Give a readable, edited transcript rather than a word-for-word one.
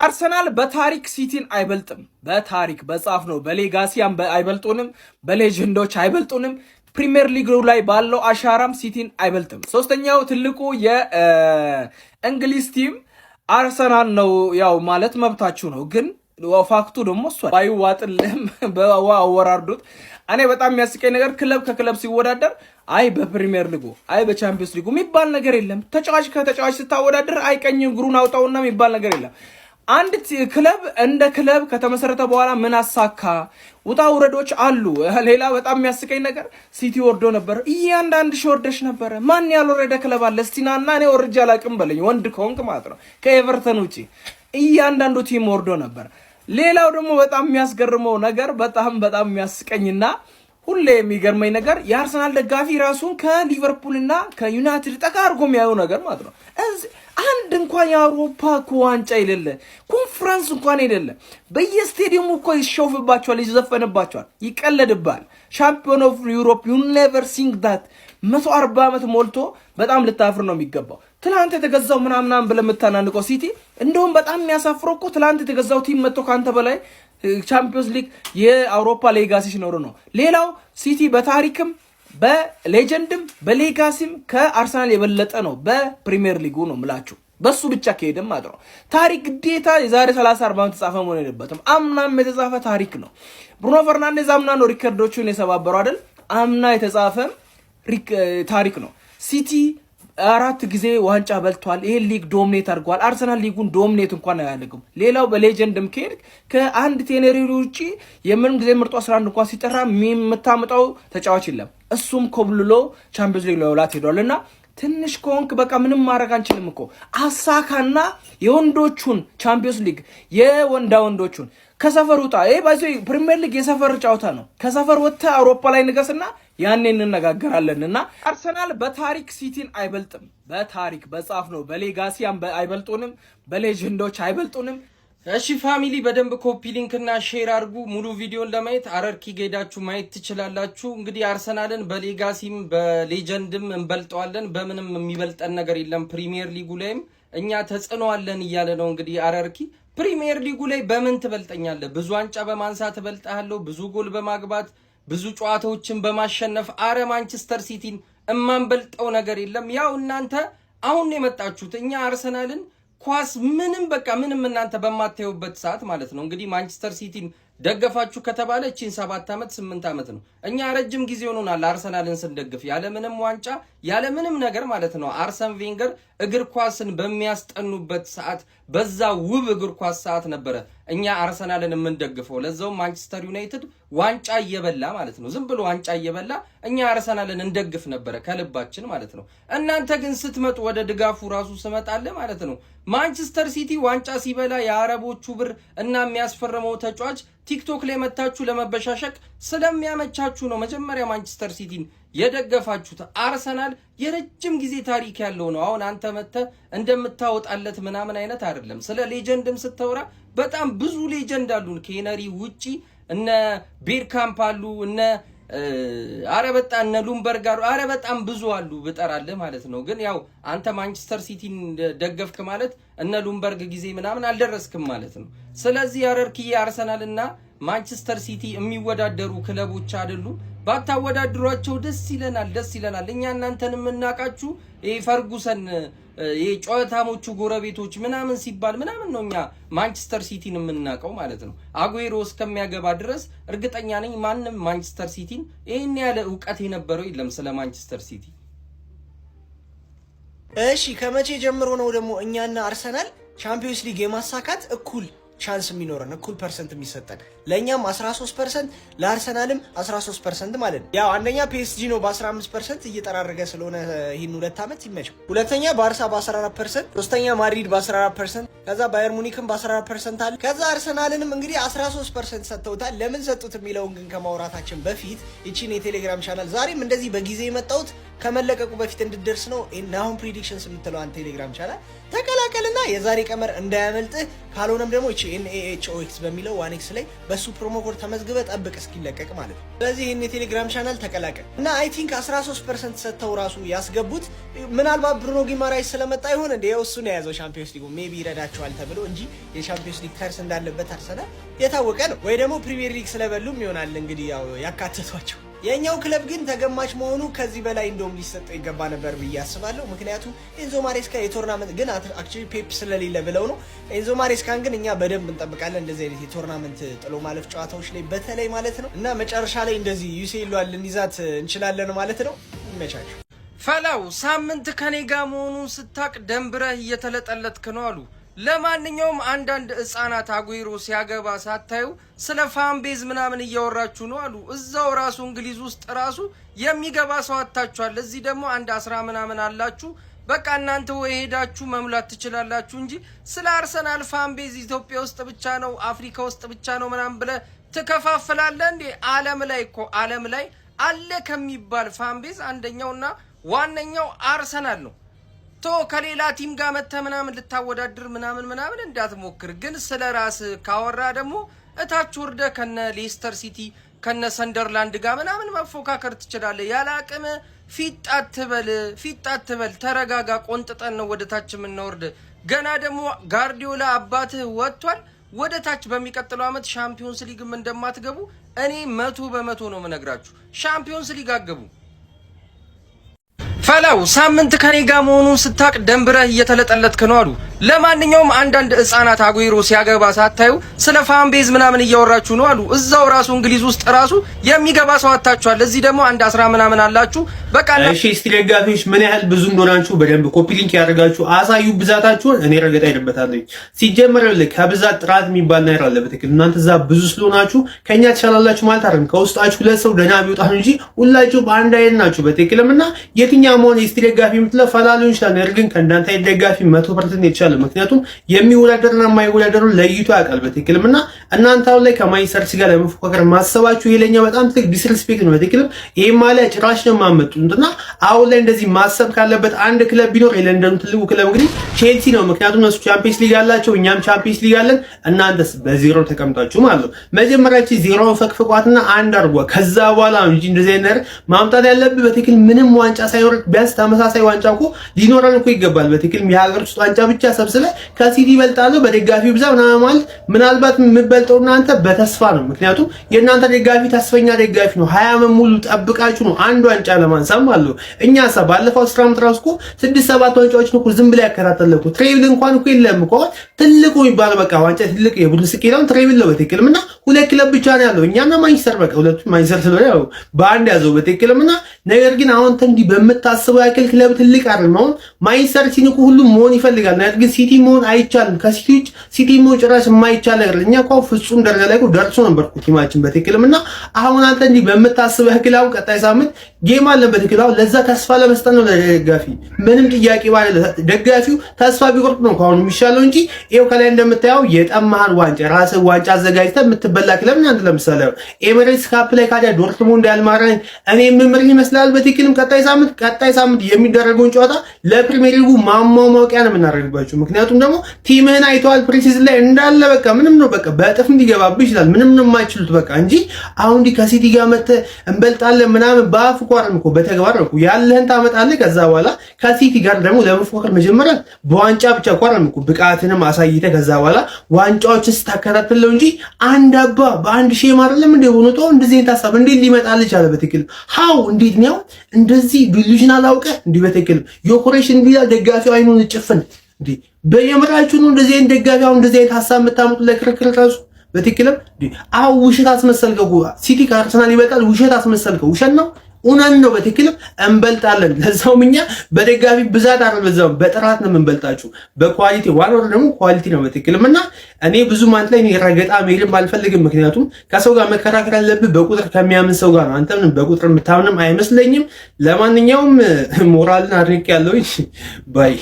አርሰናል በታሪክ ሲቲን አይበልጥም። በታሪክ በጻፍ ነው በሌጋሲያም አይበልጡንም፣ በሌጀንዶች አይበልጡንም። ፕሪሚየር ሊግ ላይ ባለው አሻራም ሲቲን አይበልጥም። ሶስተኛው ትልቁ የእንግሊዝ ቲም አርሰናል ነው። ያው ማለት መብታችሁ ነው፣ ግን ፋክቱ ደግሞ እሷ ባይዋጥልም በአወራርዱት። እኔ በጣም የሚያስቀኝ ነገር ክለብ ከክለብ ሲወዳደር አይ በፕሪሚየር ሊጉ አይ በቻምፒየንስ ሊጉ የሚባል ነገር የለም። ተጫዋች ከተጫዋች ስታወዳደር አይ ቀኝ እግሩን አውጣውና የሚባል ነገር የለም። አንድ ክለብ እንደ ክለብ ከተመሰረተ በኋላ ምን አሳካ ውጣ ውረዶች አሉ። ሌላ በጣም የሚያስቀኝ ነገር ሲቲ ወርዶ ነበር። እያንዳንድ ወርደሽ ነበር። ማን ያልወረደ ክለብ አለ? እስቲናና እኔ ወርጄ አላውቅም በለኝ፣ ወንድ ከሆንክ ማለት ነው። ከኤቨርተን ውጪ እያንዳንዱ ቲም ወርዶ ነበር። ሌላው ደግሞ በጣም የሚያስገርመው ነገር በጣም የሚያስቀኝና ሁሌ የሚገርመኝ ነገር የአርሰናል ደጋፊ ራሱን ከሊቨርፑልና ከዩናይትድ ጠጋ አድርጎ የሚያዩ ነገር ማለት ነው። አንድ እንኳን የአውሮፓ ዋንጫ የሌለ ኮንፈረንስ እንኳን የሌለ በየስቴዲየሙ እኮ ይሾፍባቸዋል፣ ይዘፈንባቸዋል፣ ይቀለድባል። ሻምፒዮን ኦፍ ዩሮፕ ዩ ኔቨር ሲንግ ዳት 140 ዓመት ሞልቶ በጣም ልታፍር ነው የሚገባው። ትላንት የተገዛው ምናምናም ብለህ የምታናንቀው ሲቲ እንደውም በጣም የሚያሳፍረው እኮ ትላንት የተገዛው ቲም መጥቶ ካንተ በላይ ቻምፒዮንስ ሊግ የአውሮፓ ሌጋሲ ሲኖር ነው። ሌላው ሲቲ በታሪክም በሌጀንድም በሌጋሲም ከአርሰናል የበለጠ ነው። በፕሪሚየር ሊጉ ነው ምላችሁ በሱ ብቻ ከሄደም ማለት ነው። ታሪክ ግዴታ የዛሬ 30-40 ዓመት ተጻፈ መሆን የለበትም። አምናም የተጻፈ ታሪክ ነው። ብሩኖ ፈርናንዴዝ አምና ነው ሪከርዶቹን የሰባበረው አይደል? አምና የተጻፈ ታሪክ ነው። ሲቲ 4 ጊዜ ዋንጫ በልቷል። ይሄ ሊግ ዶሚኔት አድርጓል። አርሰናል ሊጉን ዶሚኔት እንኳን አያደርግም። ሌላው በሌጀንድም ከሄድ ከአንድ ቴኔሪ ውጪ የምንም ጊዜ ምርጡ 11 እንኳን ሲጠራ የምታመጣው ተጫዋች የለም። እሱም ኮብልሎ ቻምፒዮንስ ሊግ ለውላት ሄዷልና ትንሽ ከሆንክ በቃ ምንም ማድረግ አንችልም እኮ አሳካና የወንዶቹን ቻምፒዮንስ ሊግ የወንዶቹን ከሰፈር ውጣ። ይሄ ባይዞ ፕሪሚየር ሊግ የሰፈር ጨዋታ ነው። ከሰፈር ወጥተህ አውሮፓ ላይ ንገስና ያኔ እንነጋገራለንና አርሰናል በታሪክ ሲቲን አይበልጥም። በታሪክ በጻፍ ነው በሌጋሲያም አይበልጡንም፣ በሌጀንዶች አይበልጡንም። እሺ ፋሚሊ በደንብ ኮፒ ሊንክ እና ሼር አድርጉ። ሙሉ ቪዲዮን ለማየት አረርኪ ሄዳችሁ ማየት ትችላላችሁ። እንግዲህ አርሰናልን በሌጋሲም በሌጀንድም እንበልጠዋለን። በምንም የሚበልጠን ነገር የለም። ፕሪሚየር ሊጉ ላይም እኛ ተጽዕኖ አለን እያለ ነው እንግዲህ አረርኪ። ፕሪሚየር ሊጉ ላይ በምን ትበልጠኛለህ? ብዙ ዋንጫ በማንሳት እበልጣለሁ፣ ብዙ ጎል በማግባት ብዙ ጨዋታዎችን በማሸነፍ። አረ ማንቸስተር ሲቲን እማንበልጠው ነገር የለም። ያው እናንተ አሁን የመጣችሁት እኛ አርሰናልን ኳስ ምንም በቃ ምንም እናንተ በማታዩበት ሰዓት ማለት ነው። እንግዲህ ማንቸስተር ሲቲን ደገፋችሁ ከተባለ እቺን 7 ዓመት 8 ዓመት ነው። እኛ ረጅም ጊዜ ሆኖናል አርሰናልን ስንደግፍ ያለምንም ዋንጫ ያለምንም ነገር ማለት ነው። አርሰን ቬንገር እግር ኳስን በሚያስጠኑበት ሰዓት በዛ ውብ እግር ኳስ ሰዓት ነበረ እኛ አርሰናልን የምንደግፈው። ለዛው ማንቸስተር ዩናይትድ ዋንጫ እየበላ ማለት ነው። ዝም ብሎ ዋንጫ እየበላ እኛ አርሰናልን እንደግፍ ነበረ ከልባችን ማለት ነው። እናንተ ግን ስትመጡ ወደ ድጋፉ ራሱ ስመጣለ ማለት ነው ማንቸስተር ሲቲ ዋንጫ ሲበላ የአረቦቹ ብር እና የሚያስፈርመው ተጫዋች ቲክቶክ ላይ መታችሁ ለመበሻሸቅ ስለሚያመቻችሁ ነው መጀመሪያ ማንቸስተር ሲቲን የደገፋችሁት። አርሰናል የረጅም ጊዜ ታሪክ ያለው ነው። አሁን አንተ መተህ እንደምታወጣለት ምናምን አይነት አይደለም። ስለ ሌጀንድም ስተወራ በጣም ብዙ ሌጀንድ አሉን ከሄነሪ ውጪ እነ ቤርካምፕ አሉ እነ በጣም እነ ሉምበርግ አሉ በጣም ብዙ አሉ ብጠራለህ ማለት ነው። ግን ያው አንተ ማንቸስተር ሲቲን ደገፍክ ማለት እነ ሉምበርግ ጊዜ ምናምን አልደረስክም ማለት ነው። ስለዚህ አረርኪዬ አርሰናልና ማንቸስተር ሲቲ የሚወዳደሩ ክለቦች አይደሉ። ባታወዳድሯቸው ደስ ይለናል። እኛ እናንተን የምናቃችሁ ፈርጉሰን የጨዋታሞቹ ጎረቤቶች ምናምን ሲባል ምናምን ነው እኛ ማንቸስተር ሲቲን የምናቀው ማለት ነው። አጉዌሮ እስከሚያገባ ድረስ እርግጠኛ ነኝ ማንም ማንቸስተር ሲቲን ይሄን ያለ ዕውቀት የነበረው የለም ስለ ማንቸስተር ሲቲ። እሺ ከመቼ ጀምሮ ነው ደግሞ እኛና አርሰናል ቻምፒዮንስ ሊግ የማሳካት እኩል ቻንስ የሚኖረን እኩል ፐርሰንት የሚሰጠን? ለኛም 13% ለአርሰናልም 13% ማለት ነው። ያው አንደኛ ፒኤስጂ ነው በ15% እየጠራረገ ስለሆነ ይሄን 2 ዓመት ይመቸው። ሁለተኛ ባርሳ በ14%፣ ሶስተኛ ማድሪድ በ14%፣ ከዛ ባየር ሙኒክም በ14% አለ። ከዛ አርሰናልንም እንግዲህ 13% ሰጥተውታል። ለምን ሰጡት የሚለውን ግን ከማውራታችን በፊት እቺን የቴሌግራም ቻናል ዛሬም እንደዚህ በጊዜ የመጣሁት ከመለቀቁ በፊት እንድደርስ ነው ናሆም ፕሪዲክሽንስ የምትለዋን ቴሌግራም ቻናል ተቀላቀልና የዛሬ ቀመር እንዳያመልጥህ። ካልሆነም ደግሞ እቺ NAHOX በሚለው 1x ላይ በሱ ፕሮሞ ኮድ ተመዝግበ ጠብቅ እስኪለቀቅ ማለት ነው። ስለዚህ ይሄን የቴሌግራም ቻናል ተቀላቀል እና አይ ቲንክ 13% ሰጥተው ራሱ ያስገቡት ምናልባት ብሩኖ ጊማራይስ ስለመጣ ይሆን እንደ እሱ ነው የያዘው ቻምፒዮንስ ሊግ ሜቢ ይረዳቸዋል ተብሎ እንጂ የቻምፒዮንስ ሊግ ከርስ እንዳለበት አርሰናል የታወቀ ነው። ወይ ደግሞ ፕሪሚየር ሊግ ስለበሉም ይሆናል እንግዲህ ያው ያካተቷቸው። የኛው ክለብ ግን ተገማች መሆኑ ከዚህ በላይ እንደውም ሊሰጠው ይገባ ነበር ብዬ አስባለሁ። ምክንያቱም ኤንዞ ማሬስካ የቶርናመንት ግን አክቹሊ ፔፕ ስለሌለ ብለው ነው። ኤንዞ ማሬስካን ግን እኛ በደንብ እንጠብቃለን እንደዚህ አይነት የቶርናመንት ጥሎ ማለፍ ጨዋታዎች ላይ በተለይ ማለት ነው እና መጨረሻ ላይ እንደዚህ ዩሴሏን ልንይዛት እንችላለን ማለት ነው። ይመቻችሁ። ፈላው ሳምንት ከኔ ጋር መሆኑን ስታቅ ደንብረህ እየተለጠለጥክ ነው አሉ። ለማንኛውም አንዳንድ ህፃናት አጉይሮ ሲያገባ ሳታዩ ስለ ፋንቤዝ ምናምን እያወራችሁ ነው አሉ። እዛው ራሱ እንግሊዝ ውስጥ ራሱ የሚገባ ሰው አታችኋል። እዚህ ደግሞ አንድ 10 ምናምን አላችሁ። በቃ እናንተ ወይ ሄዳችሁ መሙላት ትችላላችሁ እንጂ ስለ አርሰናል ፋንቤዝ ኢትዮጵያ ውስጥ ብቻ ነው አፍሪካ ውስጥ ብቻ ነው ምናምን ብለህ ትከፋፍላለህ እንዴ? ዓለም ላይ አለ ከሚባል ፋንቤዝ አንደኛውና ዋነኛው አርሰናል ነው። ቶ ከሌላ ቲም ጋር መተ ምናምን ልታወዳድር ምናምን እንዳትሞክር። ግን ስለ ራስ ካወራ ደግሞ እታች ወርደ ከነ ሌስተር ሲቲ ከነ ሰንደርላንድ ጋር ምናምን መፎካከር ትችላለህ። ያለ አቅም ፊት አትበል፣ ተረጋጋ። ቆንጥጠን ነው ወደ ታች የምንወርድ። ገና ደግሞ ጋርዲዮላ አባትህ ወጥቷል ወደ ታች። በሚቀጥለው አመት ሻምፒዮንስ ሊግም እንደማትገቡ እኔ 100% ነው የምነግራችሁ። ሻምፒዮንስ ሊግ አገቡ። ፈላው ሳምንት ከኔ ጋር መሆኑን ስታቅ ደንብረህ እየተለጠለጥክ ነው አሉ። ለማንኛውም አንዳንድ ህፃናት አጉይሮ ሲያገባ ሳታዩ ስለ ፋንቤዝ ምናምን እያወራችሁ ነው አሉ። እዛው ራሱ እንግሊዝ ውስጥ ራሱ የሚገባ ሰው አታችኋል። እዚህ ደግሞ አንድ 10 ምናምን አላችሁ። በቃ እሺ፣ እስቲ ደጋፊዎች ምን ያህል ብዙ እንደሆናችሁ በደንብ ኮፒ ሊንክ ያደርጋችሁ አሳዩ ብዛታችሁን። እኔ ረገጣ አይደበታለሁ። ሲጀመር ከብዛት ጥራት የሚባል ነገር አለ። በትክክል እናንተ እዛ ብዙ ስለሆናችሁ ከኛ ተሻላላችሁ ማለት አይደለም። ከውስጣችሁ ሁለት ሰው ደህና ቢወጣ እንጂ ሁላችሁ በአንድ አይነት ናችሁ። በትክክልና የትኛው ሆነ እስቲ ደጋፊ የምትለው ፈላሉ ይችላል። ነገር ግን ከእናንተ ደጋፊ 100% የተሻለ ምክንያቱም የሚወዳደርና የማይወዳደሩ ለይቶ ያውቃል። በትክክልና እናንተ አሁን ላይ ከማይሰርስ ጋር ለመፎካከር ማሰባችሁ ይሄለኛ በጣም ትልቅ ዲስሪስፔክት ነው። በትክክል ይሄ ማለት ጭራሽ ነው ማመጡትና አሁን ላይ እንደዚህ ማሰብ ካለበት አንድ ክለብ ቢኖር የለንደኑ ትልቁ ክለብ እንግዲህ ቼልሲ ነው። ምክንያቱም እሱ ቻምፒየንስ ሊግ አላቸው፣ እኛም ቻምፒየንስ ሊግ አለን። እናንተስ በዜሮ ተቀምጣችሁ ማለት ነው። መጀመሪያ ዜሮውን ፈቅፍቋትና አንድ አድርጓ ከዛ በኋላ እንጂ እንደዚህ ነገር ማምጣት ያለብህ በትክክል ምንም ዋንጫ ሳይኖር ቢያንስ ተመሳሳይ ዋንጫ እኮ ሊኖረን እኮ ይገባል። በትክክል የሀገር ውስጥ ዋንጫ ብቻ ሰብስበ ከሲቲ ይበልጣሉ በደጋፊው ብዛት ማለት ምናልባት የምትበልጠው እናንተ በተስፋ ነው። ምክንያቱም የእናንተ ደጋፊ ተስፈኛ ደጋፊ ነው። 20 ዓመት ሙሉ ጠብቃችሁ ነው አንድ ዋንጫ ለማንሳት ማለት ነው። እኛ ባለፈው 10 ዓመት ራሱ እኮ 6-7 ዋንጫዎችን እኮ ዝም ብለ ያከታተልኩ ትሬብል እንኳን እኮ የለም እኮ ትልቁ ይባል በቃ ዋንጫ ትልቅ የቡድን ስኬታውን ትሬብል ነው። በትክክልና ሁለት ክለብ ብቻ ነው ያለው እኛና ማንቸስተር። በቃ ሁለቱ ማንቸስተር ስለሆነ ያው በአንድ ያዘው በትክክልና ነገር ግን አሁን እንዲ በመታሰበው ያክል ክለብ ትልቅ አይደለም። አሁን ማንቸስተር ሲኒኩ ሁሉም መሆን ይፈልጋል። ነገር ግን ሲቲ መሆን አይቻልም። ከሲቲ ውጭ ሲቲ መሆን ጭራሽ የማይቻል ነገር እኛ እኮ ፍጹም ደረጃ ላይ ደርሶ ነበር ቲማችን በትክክልና አሁን አንተ እንዲ በመታሰበው ያክል አሁን ቀጣይ ሳምንት ጌም አለ በትክክል አሁን ለዛ ተስፋ ለመስጠት ነው ለደጋፊ ምንም ጥያቄ ባለ ደጋፊው ተስፋ ቢቆርጥ ነው አሁን የሚሻለው እንጂ ይሄው ከላይ እንደምታየው የጠማህን ዋንጫ ራስህ ዋንጫ አዘጋጅተህ የምትበላ ክለብ እናንተ ለምሳሌ ኤሚሬትስ ካፕ ላይ ካዲያ ዶርትሙንድ ያልማረን እኔ ምን ይመስላል በትክክልም ቀጣይ ሳምንት የሚደረገውን ጨዋታ ለፕሪሚየር ሊጉ ማሟሟቂያ ነው የምናደርግባችሁ። ምክንያቱም ደግሞ ቲምህን አይተዋል ፕሪሲዝን ላይ እንዳለ በቃ ምንም ነው በቃ በእጥፍም ሊገባብህ ይችላል ምንም ነው የማይችሉት በቃ እንጂ አሁን ከሲቲ ጋር መተህ እንበልጣለን ምናምን በአፍ ቋርም እኮ በተግባር ነው ያለህን ታመጣለህ። ከዛ በኋላ ከሲቲ ጋር ደግሞ ለመፎካከር መጀመሪያ በዋንጫ ብቻ ቋርም እኮ ብቃትንም አሳይተህ ከዛ በኋላ ዋንጫዎችን ስታከታተለው እንጂ አንድ አባ በአንድ ሼም አይደለም እንደ ሆኖ ነው እንደዚህ ታሳብ እንዴ ሊመጣልህ ይችላል። በትክክል ሃው እንዴት ነው እንደዚህ ዲሉዥናል አውቀህ እንዲህ በትክክል የኦፕሬሽን ቢላ ደጋፊው አይኑን ጭፍን እንዴ በየመራችሁ ነው እንደዚህ አይነት ደጋፊው አሁን እንደዚህ አይነት ሐሳብ የምታመጡ ለክርክር ራሱ በትክክልም አው ውሸት አስመሰልከው። ሲቲ ከአርሰናል ይበልጣል ውሸት አስመሰልከው። ውሸት ነው ኡናን ነው በትክክልም እንበልጣለን። ለዛውም እኛ በደጋፊ ብዛት አይደለም በጥራት ነው የምንበልጣችሁ በኳሊቲ ዋናው ደግሞ ኳሊቲ ነው በትክክልምና እኔ ብዙ ማለት ላይ ረገጣ መሄድም አልፈልግም። ምክንያቱም ከሰው ጋር መከራከር ያለብህ በቁጥር ከሚያምን ሰው ጋር ነው። አንተም በቁጥር የምታምንም አይመስለኝም። ለማንኛውም ሞራልን አድንቅ ያለው ባይ